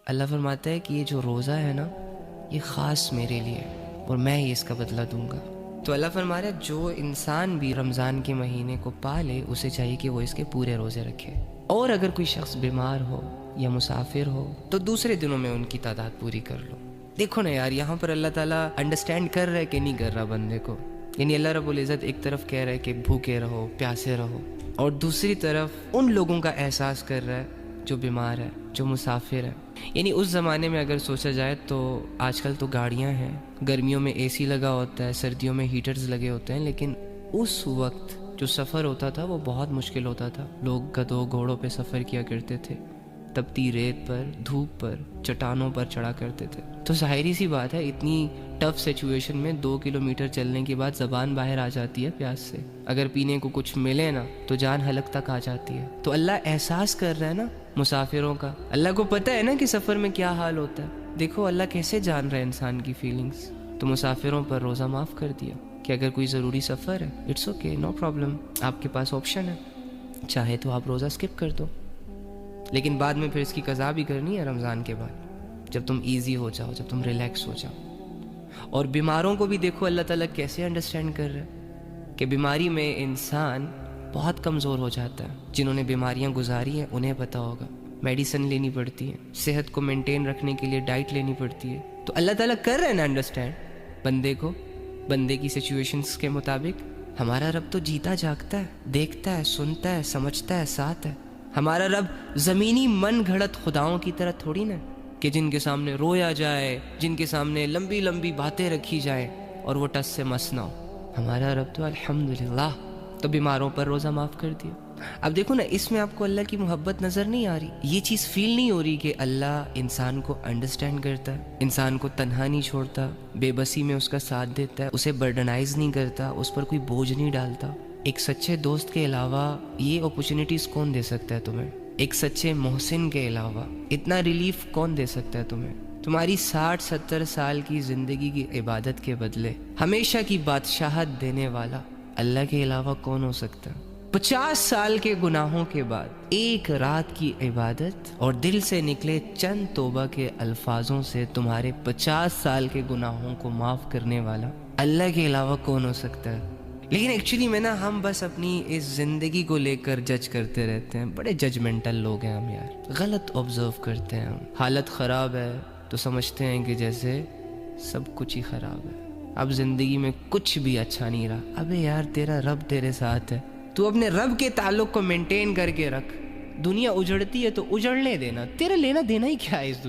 اللہ فرماتا ہے کہ یہ جو روزہ ہے نا یہ خاص میرے لیے اور میں ہی اس کا بدلہ دوں گا. تو اللہ فرما رہا ہے جو انسان بھی رمضان کے مہینے کو پالے اسے چاہیے کہ وہ اس کے پورے روزے رکھے. اور اگر کوئی شخص بیمار ہو یا مسافر ہو تو دوسرے دنوں میں ان کی تعداد پوری کر لو. دیکھو نا یار، یہاں پر اللہ تعالیٰ انڈرسٹینڈ کر رہا ہے کہ نہیں کر رہا بندے کو. یعنی اللہ رب العزت ایک طرف کہہ رہا ہے کہ بھوکے رہو، پیاسے رہو، اور دوسری طرف ان لوگوں کا احساس کر رہا ہے جو بیمار ہے، جو مسافر ہے. یعنی اس زمانے میں اگر سوچا جائے تو آج کل تو گاڑیاں ہیں، گرمیوں میں اے سی لگا ہوتا ہے، سردیوں میں ہیٹرز لگے ہوتے ہیں، لیکن اس وقت جو سفر ہوتا تھا وہ بہت مشکل ہوتا تھا. لوگ گدھوں گھوڑوں پہ سفر کیا کرتے تھے، تپتی ریت پر، دھوپ پر، چٹانوں پر چڑھا کرتے تھے. تو ظاہری سی بات ہے اتنی ٹف سچویشن میں 2 کلومیٹر چلنے کے بعد زبان باہر آ جاتی ہے پیاس سے. اگر پینے کو کچھ ملے نا تو جان حلق تک آ جاتی ہے. تو اللہ احساس کر رہا ہے نا مسافروں کا. اللہ کو پتہ ہے نا کہ سفر میں کیا حال ہوتا ہے. دیکھو اللہ کیسے جان رہا ہے انسان کی فیلنگز. تو مسافروں پر روزہ معاف کر دیا کہ اگر کوئی ضروری سفر ہے اٹس اوکے، نو پرابلم، آپ کے پاس آپشن ہے، چاہے تو آپ روزہ اسکپ کر دو. لیکن بعد میں پھر اس کی قضا بھی کرنی ہے رمضان کے بعد، جب تم ایزی ہو جاؤ، جب تم ریلیکس ہو جاؤ. اور بیماروں کو بھی دیکھو اللہ تعالیٰ کیسے انڈرسٹینڈ کر رہا ہے کہ بیماری میں انسان بہت کمزور ہو جاتا ہے. جنہوں نے بیماریاں گزاری ہیں انہیں پتہ ہوگا، میڈیسن لینی پڑتی ہے، صحت کو مینٹین رکھنے کے لیے ڈائٹ لینی پڑتی ہے. تو اللہ تعالیٰ کر رہے ہیں نا انڈرسٹینڈ بندے کو، بندے کی سچویشنز کے مطابق. ہمارا رب تو جیتا جاگتا ہے، دیکھتا ہے، سنتا ہے، سمجھتا ہے، ساتھ ہے. ہمارا رب زمینی من گھڑت خداؤں کی طرح تھوڑی نا کہ جن کے سامنے رویا جائے، جن کے سامنے لمبی لمبی باتیں رکھی جائیں اور وہ ٹس سے مس نہ ہو. ہمارا رب تو الحمدللہ تو بیماروں پر روزہ معاف کر دیا. اب دیکھو نا اس میں آپ کو اللہ کی محبت نظر نہیں آ رہی، یہ چیز فیل نہیں ہو رہی کہ اللہ انسان کو انڈرسٹینڈ کرتا ہے، انسان کو تنہا نہیں چھوڑتا، بے بسی میں اس کا ساتھ دیتا ہے، اسے برڈنائز نہیں کرتا، اس پر کوئی بوجھ نہیں ڈالتا. ایک سچے دوست کے علاوہ یہ اپرچونٹیز کون دے سکتا ہے تمہیں؟ ایک سچے محسن کے علاوہ اتنا ریلیف کون دے سکتا ہے تمہیں؟ تمہاری 60-70 سال کی زندگی کی عبادت کے بدلے ہمیشہ کی بادشاہت دینے والا اللہ کے علاوہ کون ہو سکتا ہے؟ 50 سال کے گناہوں کے بعد ایک رات کی عبادت اور دل سے نکلے چند توبہ کے الفاظوں سے تمہارے 50 سال کے گناہوں کو معاف کرنے والا اللہ کے علاوہ کون ہو سکتا ہے؟ لیکن ایکچولی میں نا ہم بس اپنی اس زندگی کو لے کر جج کرتے رہتے ہیں. بڑے ججمنٹل لوگ ہیں ہم یار، غلط آبزرو کرتے ہیں ہم. حالت خراب ہے تو سمجھتے ہیں کہ جیسے سب کچھ ہی خراب ہے، اب زندگی میں کچھ بھی اچھا نہیں رہا. ابے یار تیرا رب تیرے ساتھ ہے، تو اپنے رب کے تعلق کو مینٹین کر کے رکھ. دنیا اجڑتی ہے تو اجڑنے دینا، تیرا لینا دینا ہی کیا ہے اس دنیا